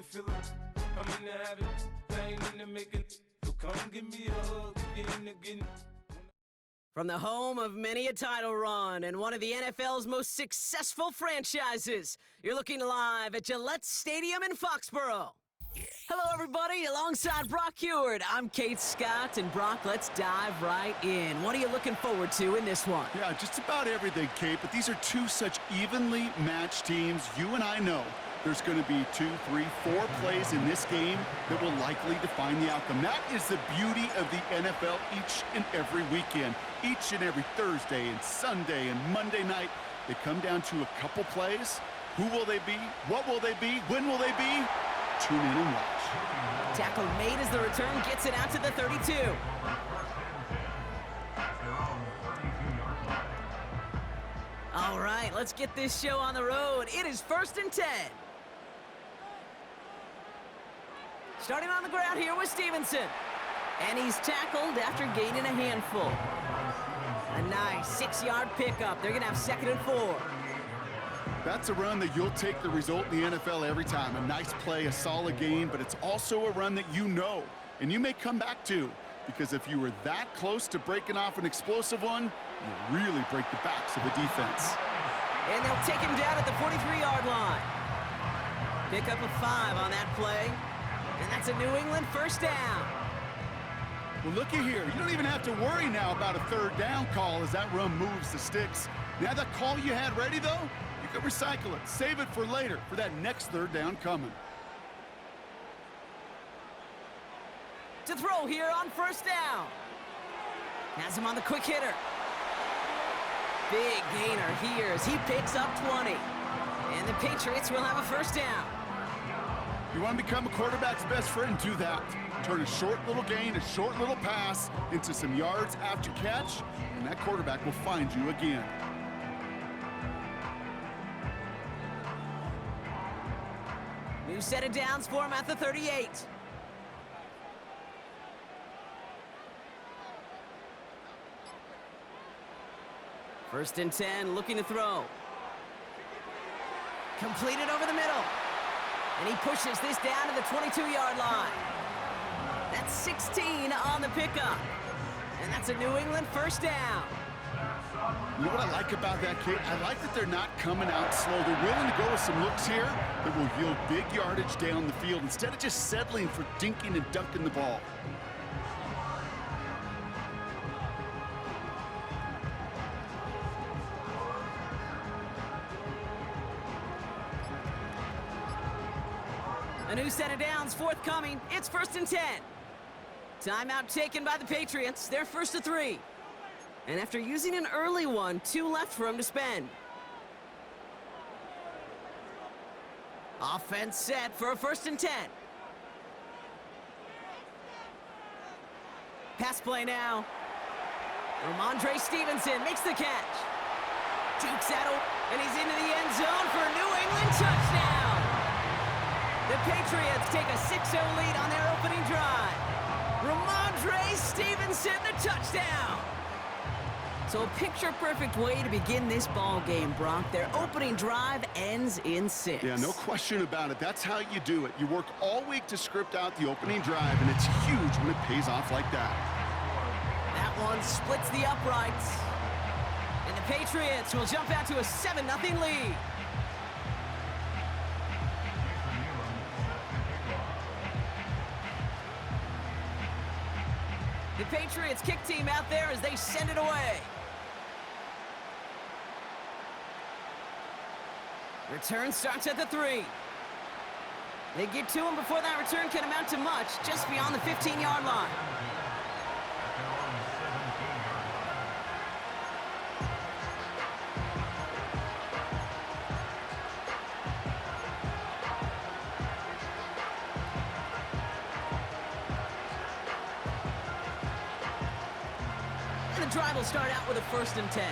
feel it. I'm in the habit, I ain't in the making. So come give me a hug, again. From the home of many a title run and one of the NFL's most successful franchises, you're looking live at Gillette Stadium in Foxborough. Hello, everybody. Alongside Brock Heward, I'm Kate Scott, and Brock, let's dive right in. What are you looking forward to in this one? Yeah, just about everything, Kate, but these are two such evenly matched teams. You and I know there's going to be 2, 3, 4 plays in this game that will likely define the outcome. That is the beauty of the NFL each and every weekend. Each and every Thursday and Sunday and Monday night, they come down to a couple plays. Who will they be? What will they be? When will they be? Tune in and watch. Tackle made as the return gets it out to the 32. All right, let's get this show on the road. It is 1st and 10. Starting on the ground here with Stevenson. And he's tackled after gaining a handful. A nice 6-yard pickup. They're going to have 2nd and 4. That's a run that you'll take the result in the NFL every time. A nice play, a solid game, but it's also a run that you know, and you may come back to, because if you were that close to breaking off an explosive one, you really break the backs of the defense. And they'll take him down at the 43-yard line. Pick up a 5 on that play, and that's a New England first down. Well, looky here. You don't even have to worry now about a 3rd down call as that run moves the sticks. Now that call you had ready, though, you can recycle it. Save it for later for that next 3rd down coming. To throw here on 1st down. Has him on the quick hitter. Big gainer here as he picks up 20. And the Patriots will have a 1st down. You want to become a quarterback's best friend, do that. Turn a short little gain, a short little pass into some yards after catch, and that quarterback will find you again. New set of downs for him at the 38. First and 10, looking to throw. Completed over the middle. And he pushes this down to the 22-yard line. That's 16 on the pickup. And that's a New England first down. You know what I like about that, kid? I like that they're not coming out slow. They're willing to go with some looks here that will yield big yardage down the field instead of just settling for dinking and dunking the ball. A new set of downs forthcoming. It's 1st and 10. Timeout taken by the Patriots. They're 1st to 3. And after using an early one, 2 left for him to spend. Offense set for a 1st and 10. Pass play now. Ramondre Stevenson makes the catch. Jukes out, and he's into the end zone for a New England touchdown. The Patriots take a 6-0 lead on their opening drive. Ramondre Stevenson, the touchdown. So a picture-perfect way to begin this ball game, Brock. Their opening drive ends in 6. Yeah, no question about it. That's how you do it. You work all week to script out the opening drive, and it's huge when it pays off like that. That one splits the uprights. And the Patriots will jump out to a 7-0 lead. The Patriots kick team out there as they send it away. Return starts at the 3. They get to him before that return can amount to much, just beyond the 15-yard line. And the drive will start out with a 1st and 10.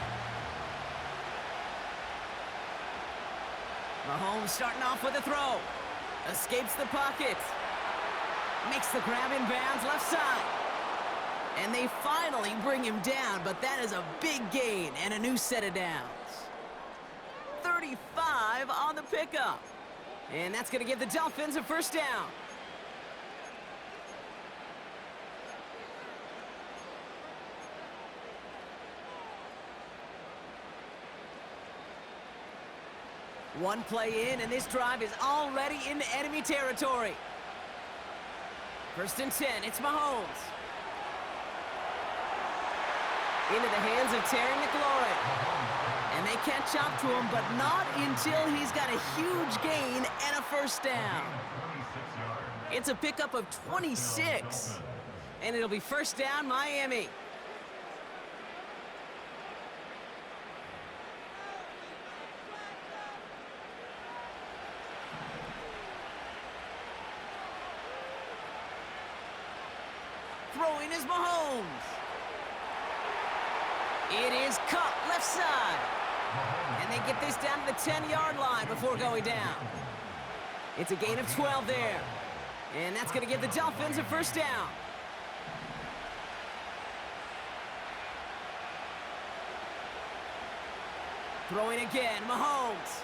Mahomes starting off with a throw. Escapes the pocket. Makes the grab in bounds left side. And they finally bring him down, but that is a big gain and a new set of downs. 35 on the pickup. And that's going to give the Dolphins a first down. One play in, and this drive is already into enemy territory. First and 10, it's Mahomes. Into the hands of Terry McLaurin. And they catch up to him, but not until he's got a huge gain and a first down. It's a pickup of 26. And it'll be first down, Miami. Throwing is Mahomes. It is cut left side. And they get this down to the 10-yard line before going down. It's a gain of 12 there. And that's going to give the Dolphins a first down. Throwing again, Mahomes.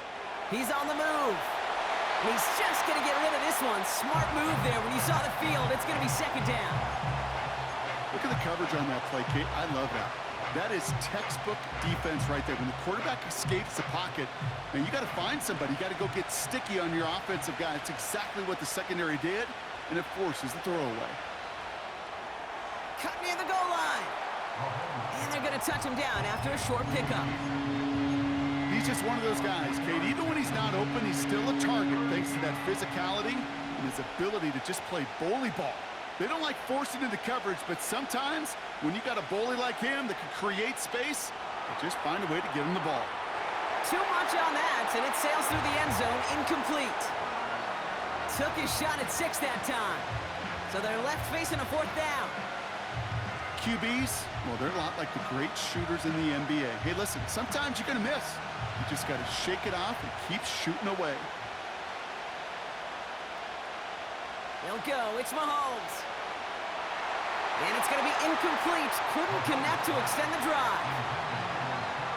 He's on the move. And he's just going to get rid of this one. Smart move there. When you saw the field, it's going to be second down. Look at the coverage on that play, Kate. I love that. That is textbook defense right there. When the quarterback escapes the pocket, man, you got to find somebody. You got to go get sticky on your offensive guy. It's exactly what the secondary did, and it forces the throwaway. Cut near the goal line. And they're going to touch him down after a short pickup. He's just one of those guys, Kate. Even when he's not open, he's still a target thanks to that physicality and his ability to just play bully ball. They don't like forcing into coverage, but sometimes when you got a bully like him that can create space, they just find a way to get him the ball. Too much on that, and it sails through the end zone, incomplete. Took his shot at 6 that time. So they're left facing a fourth down. QBs, well, they're a lot like the great shooters in the NBA. Hey, listen, sometimes you're going to miss. You just got to shake it off and keep shooting away. He'll go. It's Mahomes. And it's going to be incomplete. Couldn't connect to extend the drive.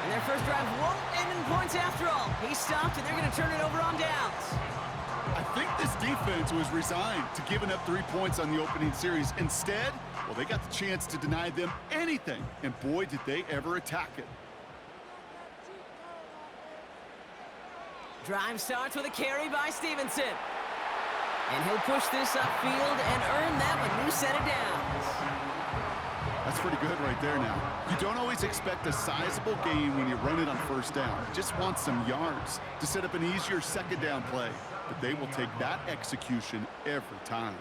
And their first drive won't end in points after all. He stopped, and they're going to turn it over on downs. I think this defense was resigned to giving up 3 points on the opening series. Instead, well, they got the chance to deny them anything. And boy, did they ever attack it. Drive starts with a carry by Stevenson. And he'll push this upfield and earn them a new set of downs. That's pretty good right there now. You don't always expect a sizable gain when you run it on first down. You just want some yards to set up an easier second down play. But they will take that execution every time.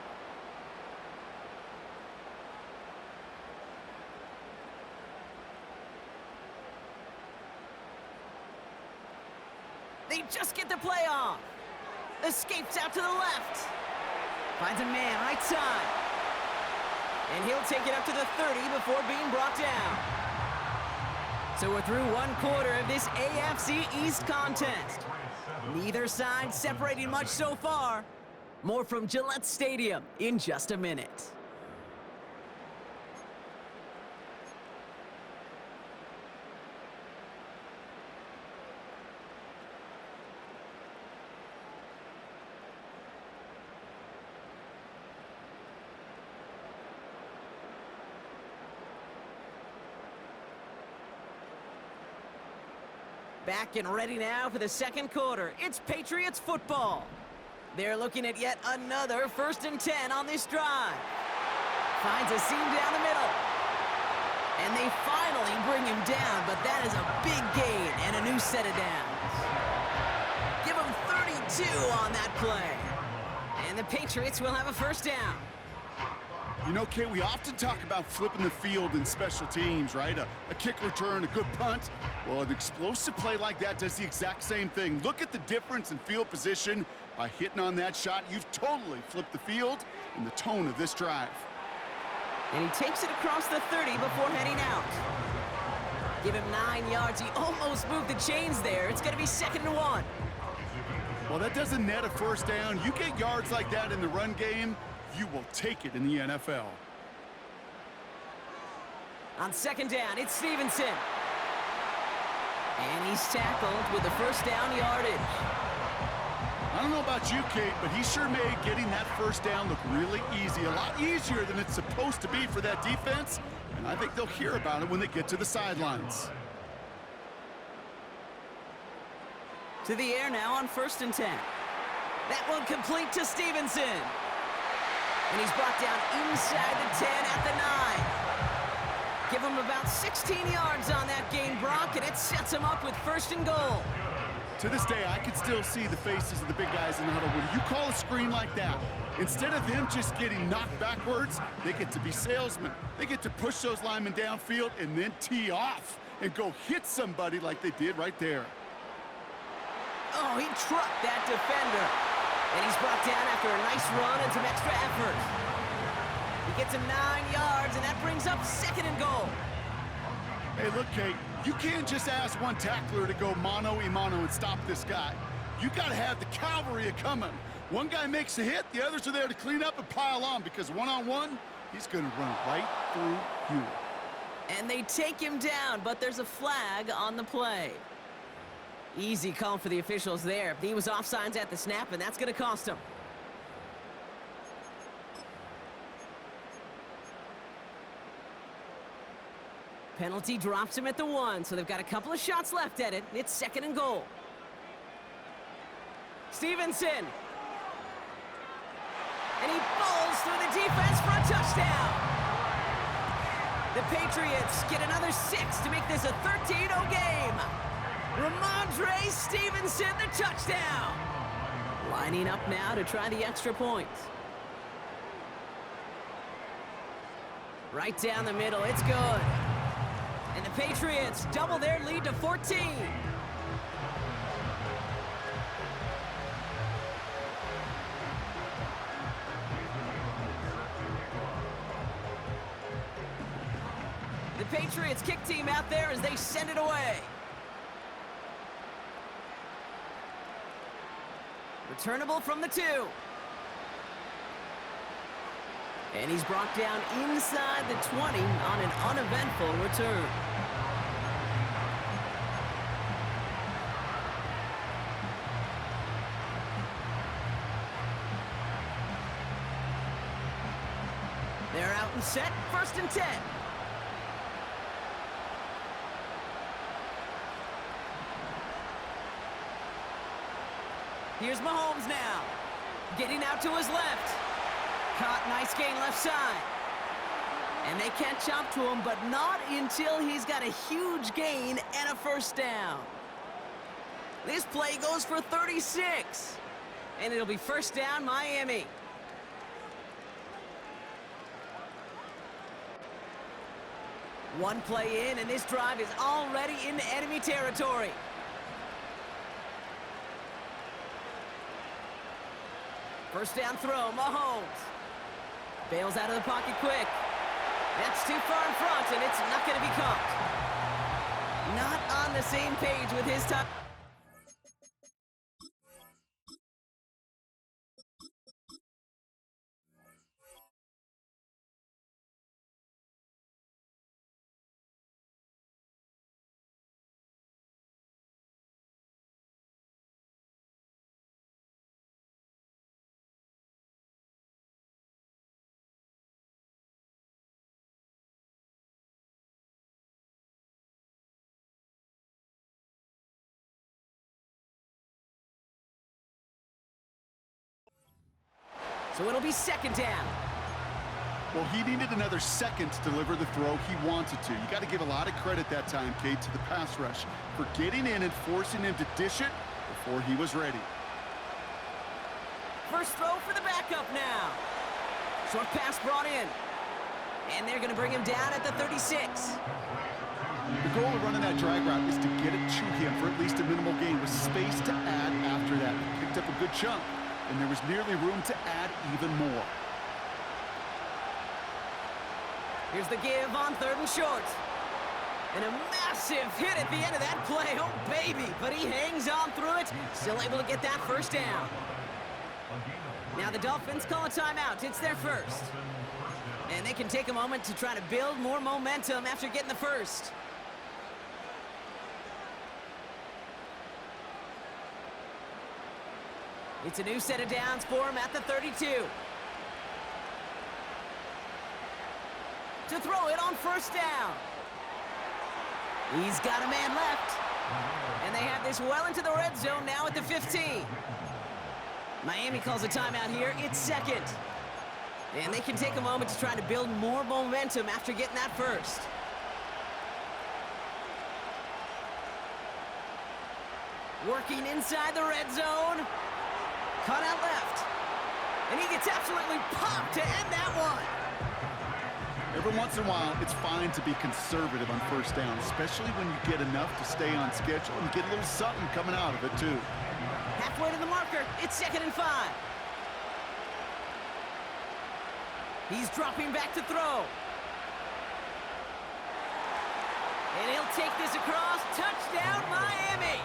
They just get the play off. Escapes out to the left. Finds a man right side. And he'll take it up to the 30 before being brought down. So we're through one quarter of this AFC East contest. Neither side separating much so far. More from Gillette Stadium in just a minute. Back and ready now for the second quarter. It's Patriots football. They're looking at yet another 1st and 10 on this drive. Finds a seam down the middle. And they finally bring him down, but that is a big gain and a new set of downs. Give him 32 on that play. And the Patriots will have a first down. You know, Kate, we often talk about flipping the field in special teams, right? A kick return, a good punt. Well, an explosive play like that does the exact same thing. Look at the difference in field position. By hitting on that shot, you've totally flipped the field and the tone of this drive. And he takes it across the 30 before heading out. Give him 9 yards. He almost moved the chains there. It's going to be 2nd and 1. Well, that doesn't net a first down. You get yards like that in the run game, you will take it in the NFL. On 2nd down, it's Stevenson. And he's tackled with the first down yardage. I I don't know about you, Kate, but he sure made getting that first down look really easy. A lot easier than it's supposed to be for that defense. And I think they'll hear about it when they get to the sidelines. To the air now on 1st and 10. That one complete to Stevenson. And he's brought down inside the 10 at the 9. Give him about 16 yards on that gain, Brock, and it sets him up with 1st and goal. To this day, I can still see the faces of the big guys in the huddle. When you call a screen like that, instead of them just getting knocked backwards, they get to be salesmen. They get to push those linemen downfield and then tee off and go hit somebody like they did right there. Oh, he trucked that defender. And he's brought down after a nice run and some extra effort. He gets him 9 yards, and that brings up 2nd and goal. Hey, look, Kate, you can't just ask one tackler to go mano-a-mano and stop this guy. You got to have the cavalry coming. One guy makes a hit, the others are there to clean up and pile on, because one-on-one, he's going to run right through you. And they take him down, but there's a flag on the play. Easy call for the officials there. He was offsides at the snap, and that's going to cost him. Penalty drops him at the 1, so they've got a couple of shots left at it. It's 2nd and goal. Stevenson. And he bowls through the defense for a touchdown. The Patriots get another 6 to make this a 13-0 game. Ramondre Stevenson, the touchdown. Lining up now to try the extra point. Right down the middle, it's good. And the Patriots double their lead to 14. The Patriots kick team out there as they send it away. Returnable from the 2. And he's brought down inside the 20 on an uneventful return. They're out and set, 1st and 10. Here's Mahomes now. Getting out to his left. Caught, nice gain left side. And they catch up to him, but not until he's got a huge gain and a 1st down. This play goes for 36. And it'll be 1st down, Miami. One play in, and this drive is already into enemy territory. First down throw, Mahomes. Bails out of the pocket quick. That's too far in front, and it's not going to be caught. Not on the same page with his time. So it'll be 2nd down. Well, he needed another second to deliver the throw he wanted to. You got to give a lot of credit that time, Kate, to the pass rush for getting in and forcing him to dish it before he was ready. First throw for the backup now. Short pass brought in. And they're going to bring him down at the 36. The goal of running that drag route is to get it to him for at least a minimal gain with space to add after that. He picked up a good chunk, and there was nearly room to add even more. Here's the give on 3rd and short. And a massive hit at the end of that play. Oh, baby. But he hangs on through it. Still able to get that 1st down. Now the Dolphins call a timeout. It's their first. And they can take a moment to try to build more momentum after getting the first. It's a new set of downs for him at the 32. To throw it on first down. He's got a man left. And they have this well into the red zone now at the 15. Miami calls a timeout here. It's second. And they can take a moment to try to build more momentum after getting that first. Working inside the red zone. Cut out left. And he gets absolutely popped to end that one. Every once in a while, it's fine to be conservative on first down, especially when you get enough to stay on schedule and get a little something coming out of it, too. Halfway to the marker. It's 2nd and 5. He's dropping back to throw. And he'll take this across. Touchdown, Miami.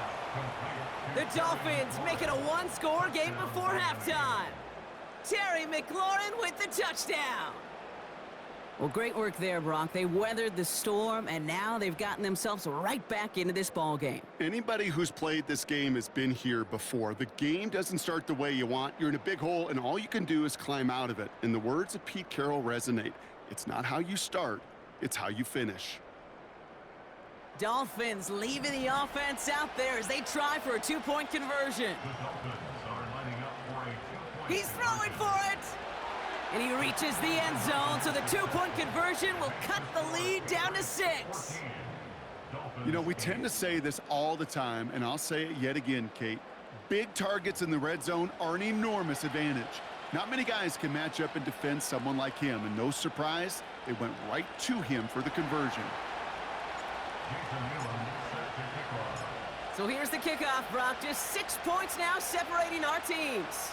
The Dolphins make it a one-score game before halftime. Terry McLaurin with the touchdown. Well, great work there, Brock. They weathered the storm, and now they've gotten themselves right back into this ball game. Anybody who's played this game has been here before. The game doesn't start the way you want. You're in a big hole, and all you can do is climb out of it. And the words of Pete Carroll resonate. It's not how you start, it's how you finish. Dolphins leaving the offense out there as they try for a two-point conversion. He's throwing for it! And he reaches the end zone, so the two-point conversion will cut the lead down to 6. You know, we tend to say this all the time, and I'll say it yet again, Kate. Big targets in the red zone are an enormous advantage. Not many guys can match up and defend someone like him, and no surprise, they went right to him for the conversion. So here's the kickoff, Brock. Just 6 points now separating our teams.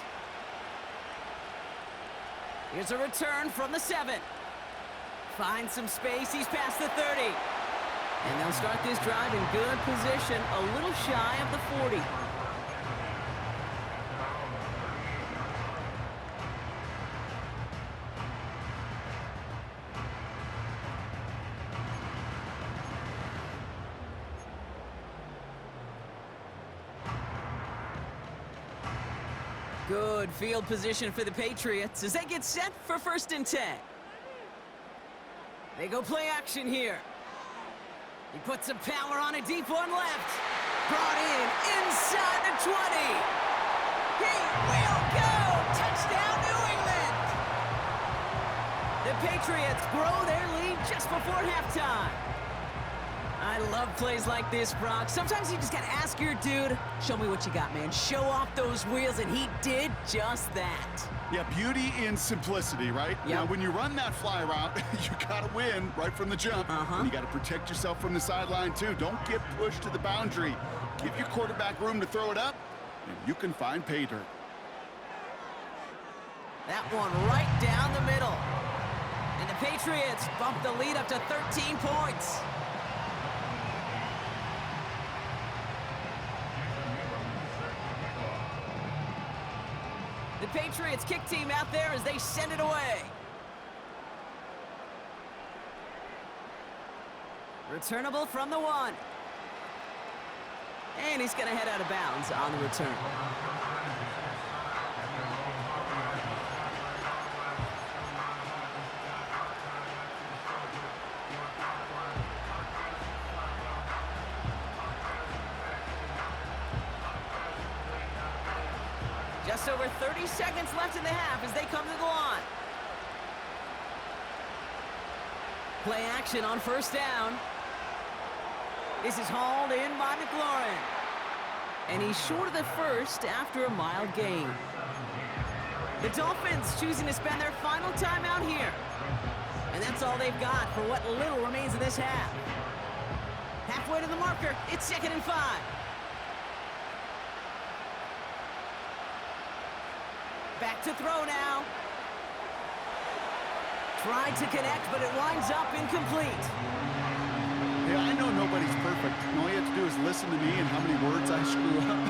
Here's a return from the 7. Finds some space. He's past the 30. And they'll start this drive in good position, a little shy of the 40. Good field position for the Patriots as they get set for 1st and 10. They go play action here. He puts some power on a deep one left. Brought in inside the 20. He will go! Touchdown, New England! The Patriots grow their lead just before halftime. I love plays like this, Brock. Sometimes you just gotta ask your dude, show me what you got, man. Show off those wheels, and he did just that. Yeah, beauty in simplicity, right? Yep. Now, when you run that fly route, you gotta win right from the jump. And you gotta protect yourself from the sideline, too. Don't get pushed to the boundary. Give your quarterback room to throw it up, and you can find pay dirt. That one right down the middle. And the Patriots bump the lead up to 13 points. The Patriots kick team out there as they send it away. Returnable from the 1. And he's going to head out of bounds on the return. Just over 30 seconds left in the half as they come to the line. Play action on 1st down. This is hauled in by McLaurin. And he's short of the first after a mild gain. The Dolphins choosing to spend their final timeout here. And that's all they've got for what little remains of this half. Halfway to the marker, it's 2nd and 5. Back to throw now. Tried to connect, but it winds up incomplete. Yeah, I know nobody's perfect. And all you have to do is listen to me and how many words I screw up.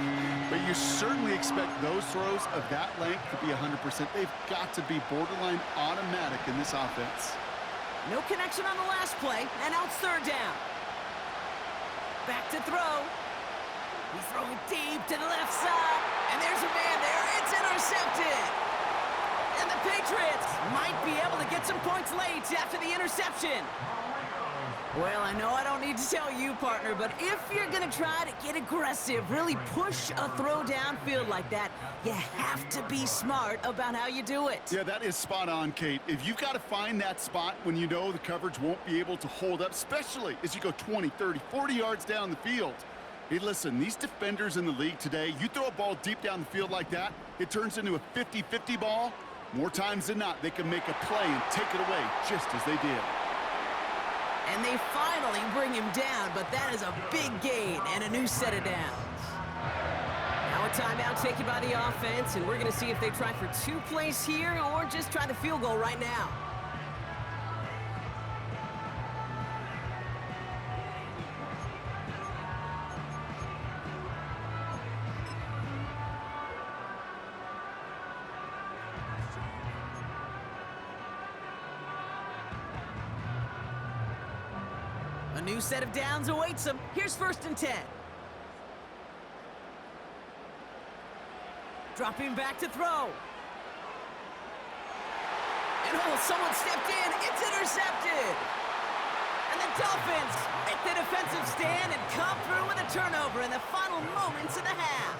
But you certainly expect those throws of that length to be 100%. They've got to be borderline automatic in this offense. No connection on the last play, and now it's 3rd down. Back to throw. He's throwing deep to the left side. And there's a man there. It's intercepted. And the Patriots might be able to get some points late after the interception. Well, I know I don't need to tell you, partner, but if you're going to try to get aggressive, really push a throw downfield like that, you have to be smart about how you do it. Yeah, that is spot on, Kate. If you've got to find that spot when you know the coverage won't be able to hold up, especially as you go 20, 30, 40 yards down the field. Hey, listen, these defenders in the league today, you throw a ball deep down the field like that, it turns into a 50-50 ball. More times than not, they can make a play and take it away just as they did. And they finally bring him down, but that is a big gain and a new set of downs. Now a timeout taken by the offense, and we're going to see if they try for 2 plays here or just try the field goal right now. A new set of downs awaits them. Here's 1st and 10. Dropping back to throw. And someone stepped in. It's intercepted. And the Dolphins make the defensive stand and come through with a turnover in the final moments of the half.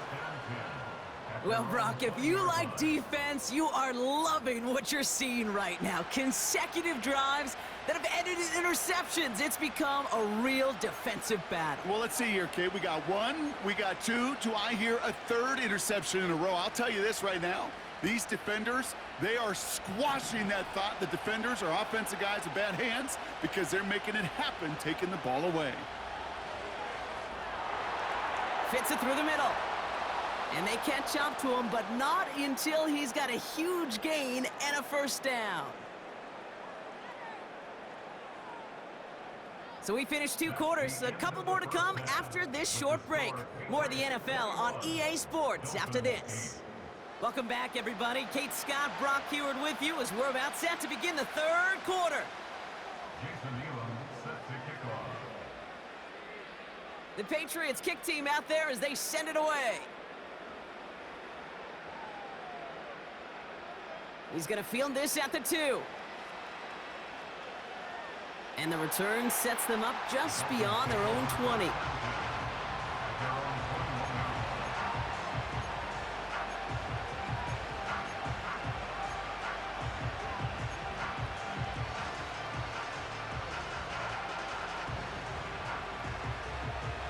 Well, Brock, if you like defense, you are loving what you're seeing right now. Consecutive drives that have ended in interceptions. It's become a real defensive battle. Well, let's see here, Kate. We got 1, we got 2. Do I hear a 3rd interception in a row? I'll tell you this right now. These defenders, they are squashing that thought. The defenders are offensive guys with bad hands because they're making it happen, taking the ball away. Fits it through the middle. And they catch up to him, but not until he's got a huge gain and a 1st down. So we finished 2 quarters. A couple more to come after this short break. More of the NFL on EA Sports after this. Welcome back, everybody. Kate Scott, Brock Heward with you as we're about set to begin the 3rd quarter. The Patriots kick team out there as they send it away. He's going to field this at the 2. And the return sets them up just beyond their own 20.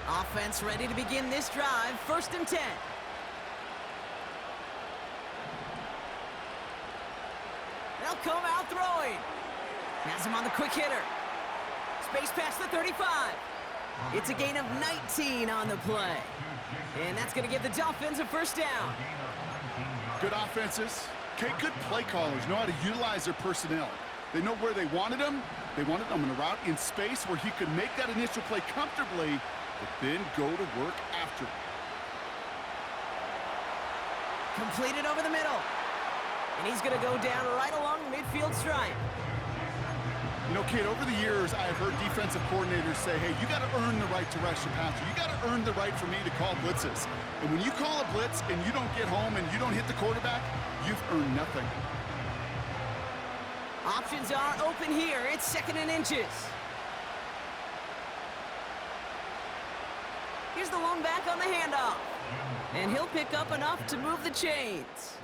Offense ready to begin this drive. 1st and 10. They'll come out throwing. Has him on the quick hitter. Space past the 35. It's a gain of 19 on the play. And that's going to give the Dolphins a 1st down. Good offenses. Okay, good play callers know how to utilize their personnel. They know where they wanted them. They wanted them in a route in space where he could make that initial play comfortably, but then go to work after. Completed over the middle. And he's going to go down right along the midfield stripe. You know, Kate, over the years, I've heard defensive coordinators say, hey, you got to earn the right to rush your passer. You got to earn the right for me to call blitzes. And when you call a blitz and you don't get home and you don't hit the quarterback, you've earned nothing. Options are open here. It's 2nd and inches. Here's the lone back on the handoff. And he'll pick up enough to move the chains.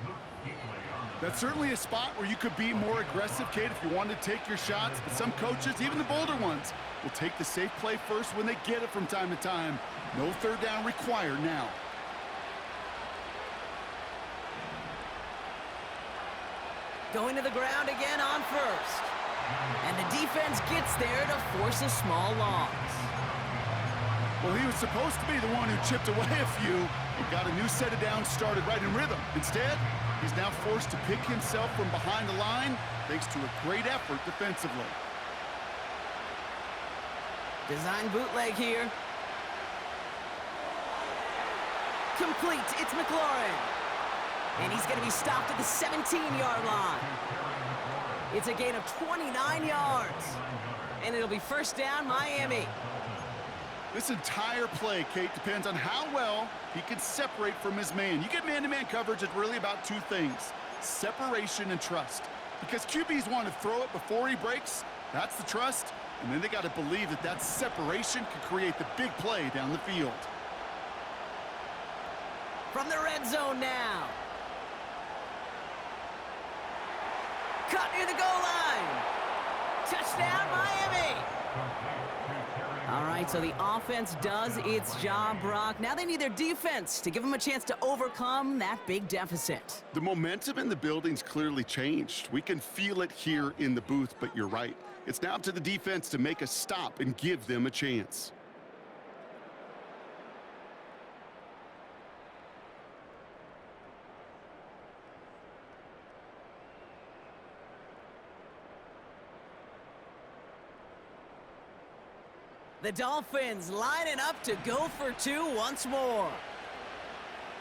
That's certainly a spot where you could be more aggressive, Kate, if you wanted to take your shots. But some coaches, even the bolder ones, will take the safe play first when they get it from time to time. No 3rd down required now. Going to the ground again on 1st. And the defense gets there to force a small loss. Well, he was supposed to be the one who chipped away a few and got a new set of downs started right in rhythm. Instead, he's now forced to pick himself from behind the line thanks to a great effort defensively. Design bootleg here. Complete. It's McLaurin. And he's going to be stopped at the 17-yard line. It's a gain of 29 yards. And it'll be 1st down, Miami. This entire play, Kate, depends on how well he can separate from his man. You get man-to-man coverage, it's really about two things, separation and trust. Because QBs want to throw it before he breaks, that's the trust, and then they got to believe that that separation can create the big play down the field. From the red zone now. Cut near the goal line. Touchdown, Miami. All right, so the offense does its job, Brock. Now they need their defense to give them a chance to overcome that big deficit. The momentum in the building's clearly changed. We can feel it here in the booth, but you're right. It's now up to the defense to make a stop and give them a chance. The Dolphins lining up to go for two once more.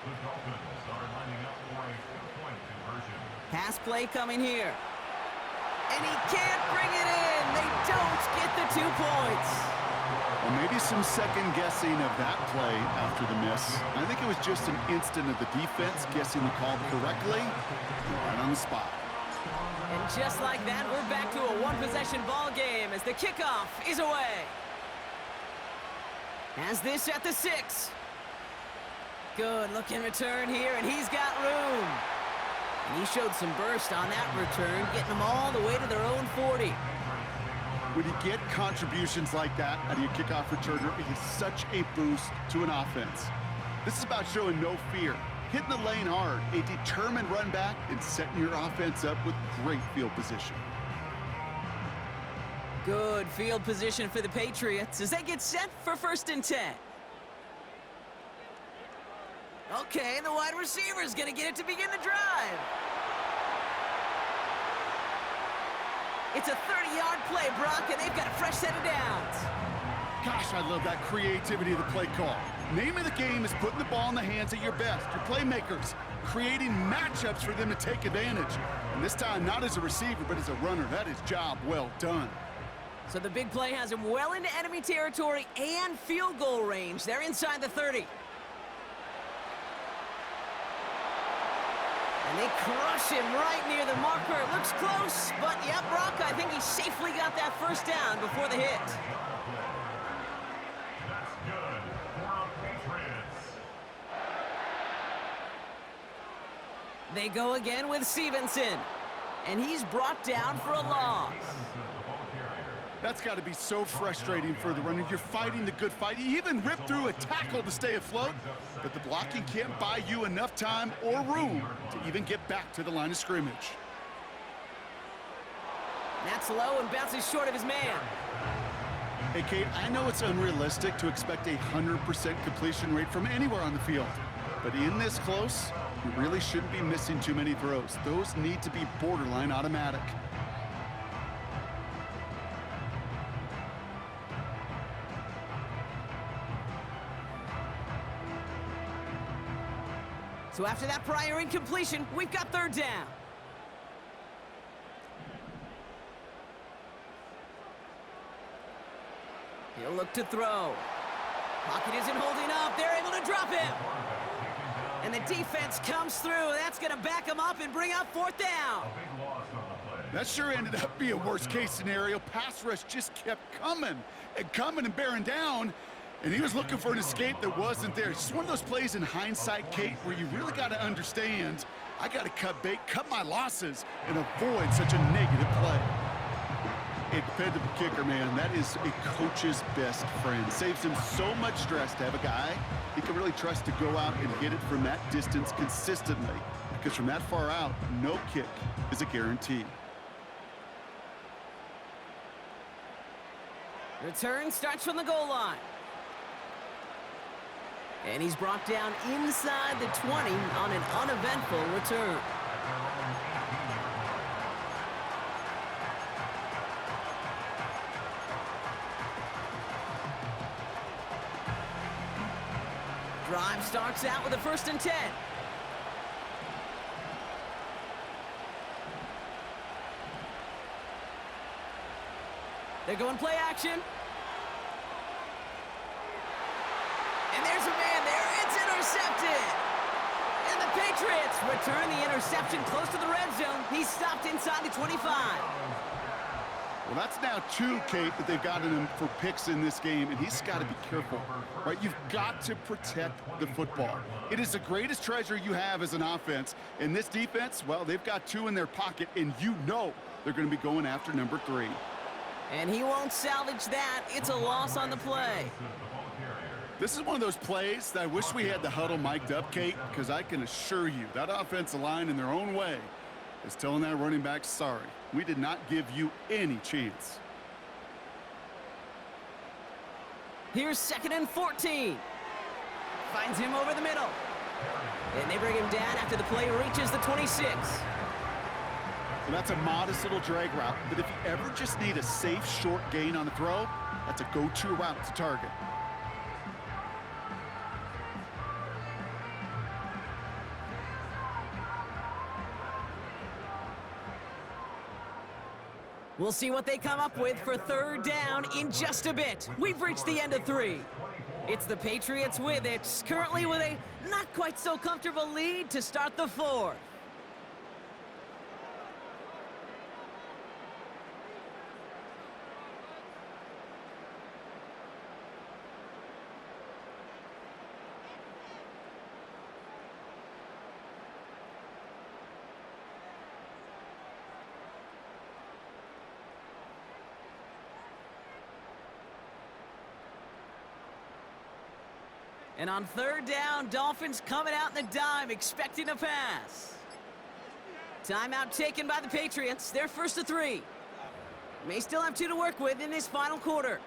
The Dolphins are lining up for a two-point conversion. Pass play coming here. And he can't bring it in. They don't get the 2 points. Well, maybe some second guessing of that play after the miss. I think it was just an instant of the defense guessing the call correctly right on the spot. And just like that, we're back to a one-possession ball game as the kickoff is away. Has this at the 6. Good looking return here, and he's got room. And he showed some burst on that return, getting them all the way to their own 40. When you get contributions like that out of your kickoff returner, it is such a boost to an offense. This is about showing no fear, hitting the lane hard, a determined run back, and setting your offense up with great field position. Good field position for the Patriots as they get set for 1st and 10. Okay, the wide receiver's gonna get it to begin the drive. It's a 30-yard play, Brock, and they've got a fresh set of downs. Gosh, I love that creativity of the play call. Name of the game is putting the ball in the hands of your best, your playmakers, creating matchups for them to take advantage. And this time, not as a receiver, but as a runner. That is job well done. So the big play has him well into enemy territory and field goal range. They're inside the 30. And they crush him right near the marker. It looks close, but yeah, Brock, I think he safely got that first down before the hit. That's good for our Patriots. They go again with Stevenson. And he's brought down for a loss. That's got to be so frustrating for the runner. You're fighting the good fight. You even ripped through a tackle to stay afloat, but the blocking can't buy you enough time or room to even get back to the line of scrimmage. That's low and bounces short of his man. Hey, Kate, I know it's unrealistic to expect a 100% completion rate from anywhere on the field, but in this close, you really shouldn't be missing too many throws. Those need to be borderline automatic. So after that prior incompletion, we've got 3rd down. He'll look to throw. Pocket isn't holding up. They're able to drop him. And the defense comes through. That's going to back him up and bring up 4th down. That sure ended up being a worst-case scenario. Pass rush just kept coming and bearing down. And he was looking for an escape that wasn't there. It's just one of those plays in hindsight, Kate, where you really got to understand, I got to cut bait, cut my losses, and avoid such a negative play. A dependable kicker, man, that is a coach's best friend. Saves him so much stress to have a guy he can really trust to go out and hit it from that distance consistently. Because from that far out, no kick is a guarantee. Return starts from the goal line. And he's brought down inside the 20 on an uneventful return. Drive starts out with a 1st and 10. They're going play action. And there's a man there. It's intercepted. And the Patriots return the interception close to the red zone. He's stopped inside the 25. Well, that's now 2, Kate, that they've gotten him for picks in this game, and he's got to be careful, right? You've got to protect the football. It is the greatest treasure you have as an offense. And this defense, well, they've got 2 in their pocket, and you know they're going to be going after number 3. And he won't salvage that. It's a loss on the play. This is one of those plays that I wish we had the huddle mic'd up, Kate, because I can assure you that offensive line in their own way is telling that running back, sorry, we did not give you any chance. Here's 2nd and 14. Finds him over the middle. And they bring him down after the play reaches the 26. Well, that's a modest little drag route, but if you ever just need a safe, short gain on the throw, that's a go-to route to target. We'll see what they come up with for 3rd down in just a bit. We've reached the end of 3. It's the Patriots with it, currently with a not quite so comfortable lead to start the 4th. And on 3rd down, Dolphins coming out in the dime, expecting a pass. Timeout taken by the Patriots. They're 1st to 3. May still have 2 to work with in this final quarter.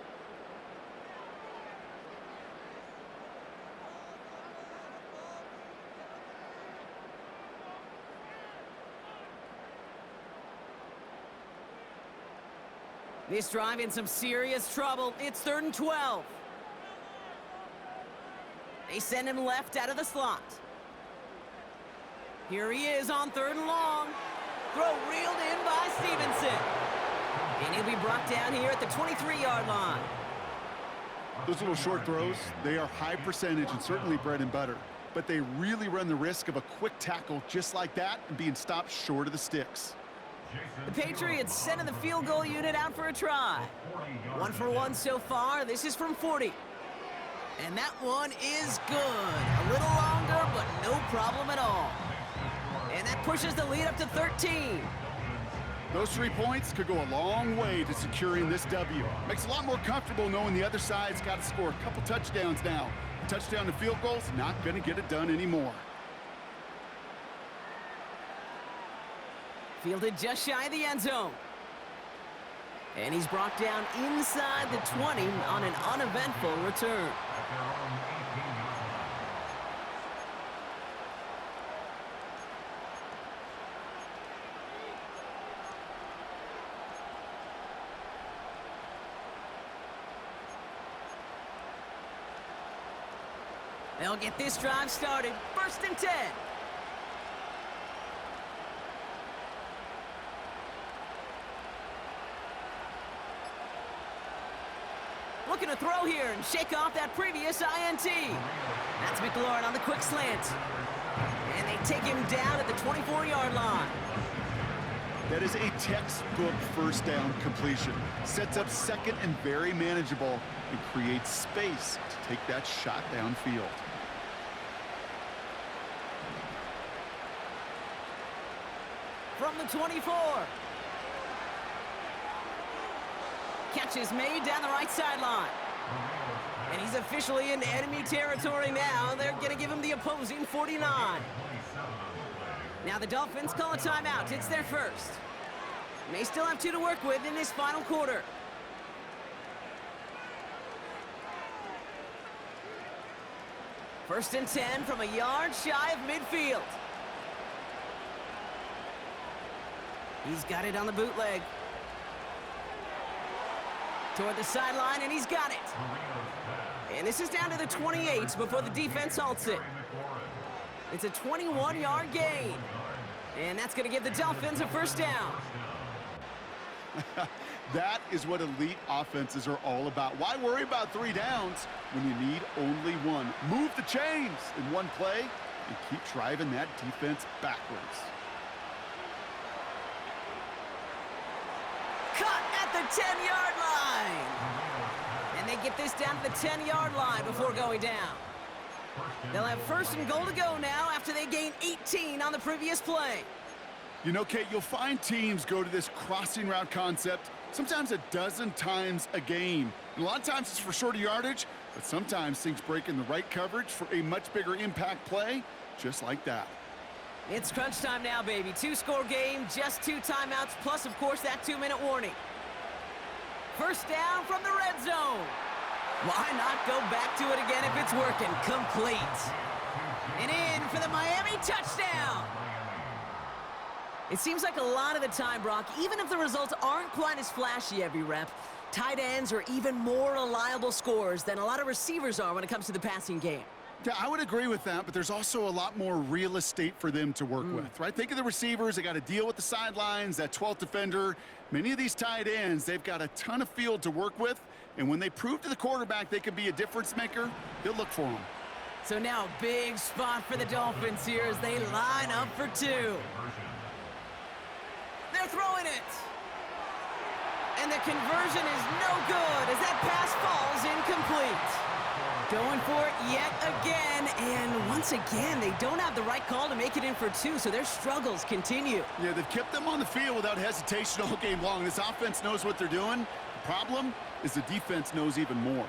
This drive in some serious trouble. It's 3rd and 12. They send him left out of the slot. Here he is on 3rd and long. Throw reeled in by Stevenson. And he'll be brought down here at the 23-yard line. Those little short throws, they are high percentage and certainly bread and butter. But they really run the risk of a quick tackle just like that and being stopped short of the sticks. The Patriots sending the field goal unit out for a try. 1 for 1 so far. This is from 40. And that one is good. A little longer, but no problem at all. And that pushes the lead up to 13. Those 3 points could go a long way to securing this W. Makes it a lot more comfortable knowing the other side's got to score a couple touchdowns now. A touchdown to field goal's not going to get it done anymore. Fielded just shy of the end zone. And he's brought down inside the 20 on an uneventful return. They'll get this drive started. 1st and 10. Looking to throw here and shake off that previous INT. That's McLaurin on the quick slant. And they take him down at the 24-yard line. That is a textbook 1st down completion. Sets up 2nd and very manageable and creates space to take that shot downfield. From the 24. Catch is made down the right sideline. And he's officially in enemy territory now. They're going to give him the opposing 49. Now the Dolphins call a timeout. It's their first. May still have 2 to work with in this final quarter. First and 10 from a yard shy of midfield. He's got it on the bootleg. Toward the sideline, and he's got it. And this is down to the 28 before the defense halts it. It's a 21-yard gain. And that's going to give the Dolphins a 1st down. That is what elite offenses are all about. Why worry about 3 downs when you need only 1? Move the chains in one play and keep driving that defense backwards. Cut at the 10-yard line. And they get this down to the 10-yard line before going down. They'll have 1st and goal to go now after they gain 18 on the previous play. You know, Kate, you'll find teams go to this crossing route concept sometimes a dozen times a game. And a lot of times it's for shorter yardage, but sometimes things break in the right coverage for a much bigger impact play, just like that. It's crunch time now, baby. 2-score game, just 2 timeouts, plus, of course, that 2-minute warning. 1st down from the red zone. Why not go back to it again if it's working? Complete. And in for the Miami touchdown. It seems like a lot of the time, Brock, even if the results aren't quite as flashy every rep, tight ends are even more reliable scorers than a lot of receivers are when it comes to the passing game. Yeah, I would agree with that, but there's also a lot more real estate for them to work with, right? Think of the receivers. They got to deal with the sidelines, that 12th defender. Many of these tight ends, they've got a ton of field to work with, and when they prove to the quarterback they can be a difference maker, they'll look for them. So now a big spot for the Dolphins here as they line up for 2. They're throwing it. And the conversion is no good as that pass falls incomplete. Going for it yet again, and once again, they don't have the right call to make it in for 2, so their struggles continue. Yeah, they've kept them on the field without hesitation all game long. This offense knows what they're doing. The problem is the defense knows even more.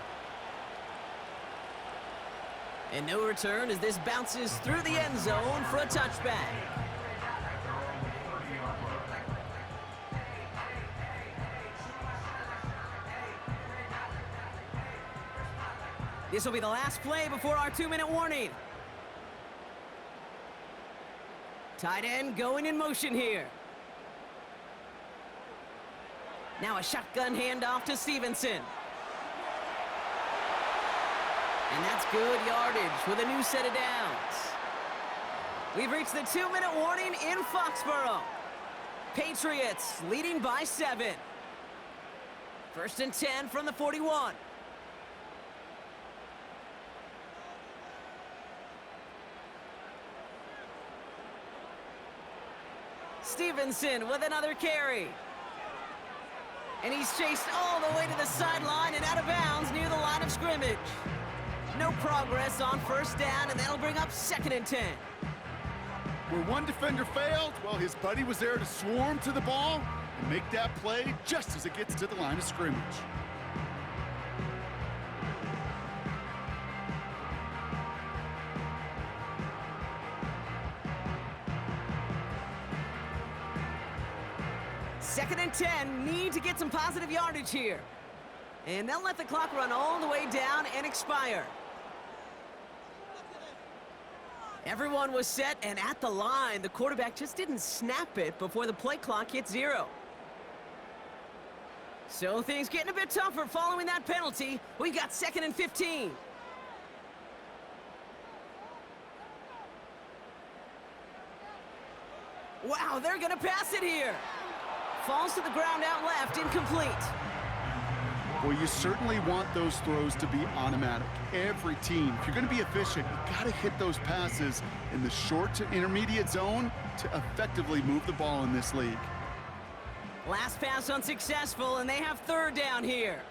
And no return as this bounces through the end zone for a touchback. This will be the last play before our 2-minute warning. Tight end going in motion here. Now a shotgun handoff to Stevenson. And that's good yardage with a new set of downs. We've reached the 2-minute warning in Foxborough. Patriots leading by 7. 1st and 10 from the 41. Stevenson with another carry. And he's chased all the way to the sideline and out of bounds near the line of scrimmage. No progress on 1st down, and that'll bring up 2nd and 10. Where one defender failed, well, his buddy was there to swarm to the ball and make that play just as it gets to the line of scrimmage. Second and 10, need to get some positive yardage here. And they'll let the clock run all the way down and expire. Everyone was set and at the line. The quarterback just didn't snap it before the play clock hit 0. So things getting a bit tougher following that penalty. We got 2nd and 15. Wow, they're gonna pass it here. Falls to the ground out left, incomplete. Well, you certainly want those throws to be automatic. Every team, if you're going to be efficient, you've got to hit those passes in the short to intermediate zone to effectively move the ball in this league. Last pass unsuccessful, and they have 3rd down here.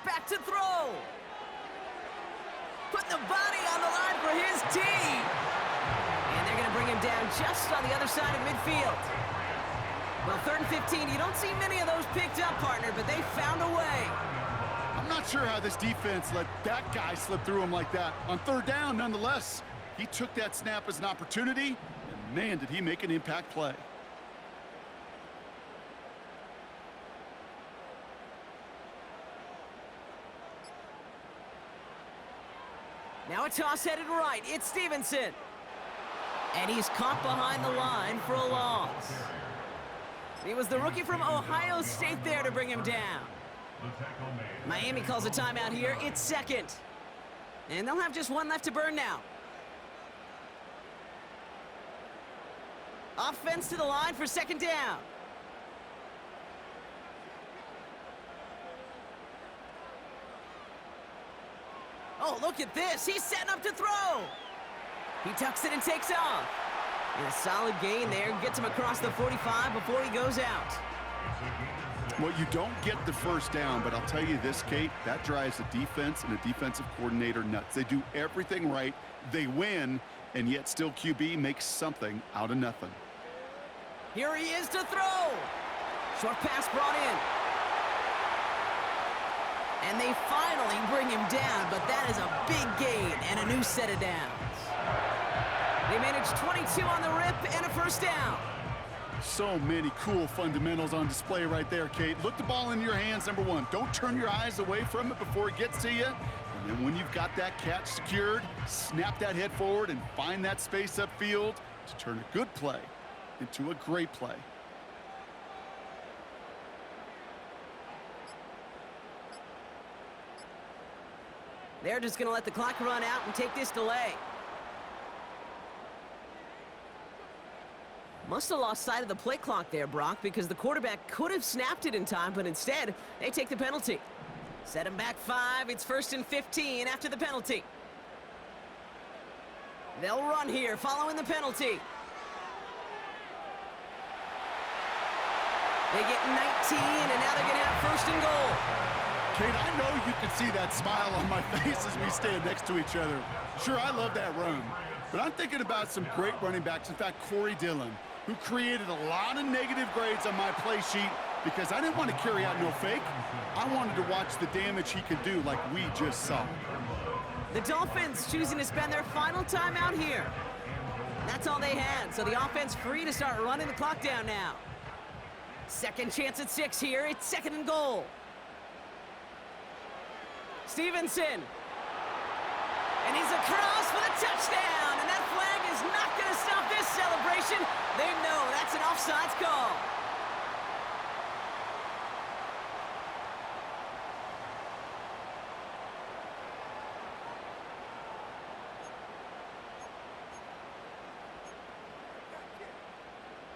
Back to throw. Put the body on the line for his team. And they're going to bring him down just on the other side of midfield. Well, 3rd and 15, you don't see many of those picked up, partner, but they found a way. I'm not sure how this defense let that guy slip through him like that. On 3rd down, nonetheless, he took that snap as an opportunity, and man, did he make an impact play. Now a toss headed right. It's Stevenson. And he's caught behind the line for a loss. It was the rookie from Ohio State there to bring him down. Miami calls a timeout here. It's 2nd. And they'll have just one left to burn now. Offense to the line for second down. Oh, look at this. He's setting up to throw. He tucks it and takes off. And a solid gain there. Gets him across the 45 before he goes out. Well, you don't get the first down, but I'll tell you this, Kate, that drives the defense and a defensive coordinator nuts. They do everything right. They win, and yet still QB makes something out of nothing. Here he is to throw. Short pass brought in. And they finally bring him down, but that is a big gain and a new set of downs. They managed 22 on the rip and a first down. So many cool fundamentals on display right there, Kate. Look the ball in your hands, number one. Don't turn your eyes away from it before it gets to you. And then when you've got that catch secured, snap that head forward and find that space upfield to turn a good play into a great play. They're just going to let the clock run out and take this delay. Must have lost sight of the play clock there, Brock, because the quarterback could have snapped it in time, but instead, they take the penalty. Set him back 5. It's 1st and 15 after the penalty. They'll run here following the penalty. They get 19, and now they're going to have 1st and goal. Kate, I know you can see that smile on my face as we stand next to each other. Sure, I love that run, but I'm thinking about some great running backs. In fact, Corey Dillon, who created a lot of negative grades on my play sheet because I didn't want to carry out no fake. I wanted to watch the damage he could do like we just saw. The Dolphins choosing to spend their final time out here. That's all they had, so the offense free to start running the clock down now. Second chance at 6 here. It's 2nd and goal. Stevenson. And he's across for the touchdown. And that flag is not going to stop this celebration. They know that's an offsides call.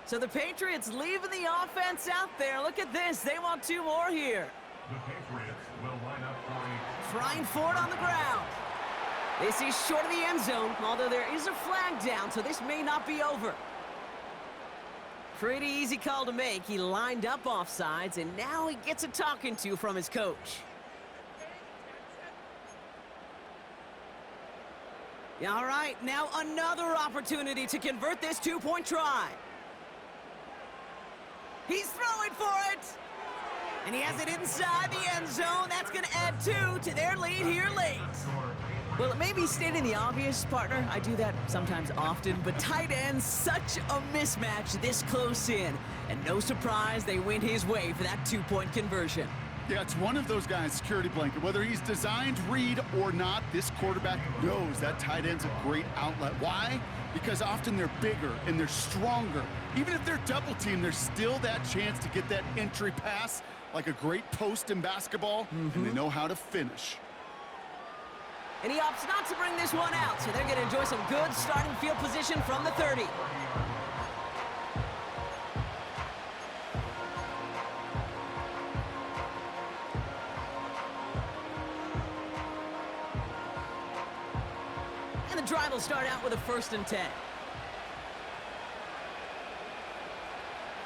So the Patriots leaving the offense out there. Look at this. They want 2 more here. The Patriots will line up for a Trying for it on the ground. This is short of the end zone, although there is a flag down, so this may not be over. Pretty easy call to make. He lined up offsides, and now he gets a talking to from his coach. All right, now another opportunity to convert this 2-point try. He's throwing for it. And he has it inside the end zone. That's going to add 2 to their lead here late. Well, it may be stating the obvious, partner. I do that sometimes often, but tight ends, such a mismatch this close in. And no surprise, they went his way for that 2-point conversion. Yeah, it's one of those guys, security blanket. Whether he's designed read or not, this quarterback knows that tight end's a great outlet. Why? Because often they're bigger and they're stronger. Even if they're double teamed, there's still that chance to get that entry pass like a great post in basketball, and they know how to finish. And he opts not to bring this one out, so they're going to enjoy some good starting field position from the 30. And the drive will start out with a 1st and 10.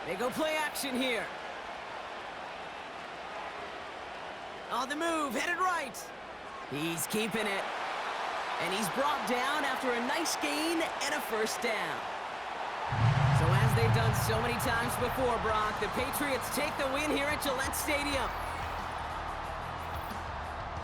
They go play action here. On the move, headed right. He's keeping it. And he's brought down after a nice gain and a 1st down. So as they've done so many times before, Brock, the Patriots take the win here at Gillette Stadium.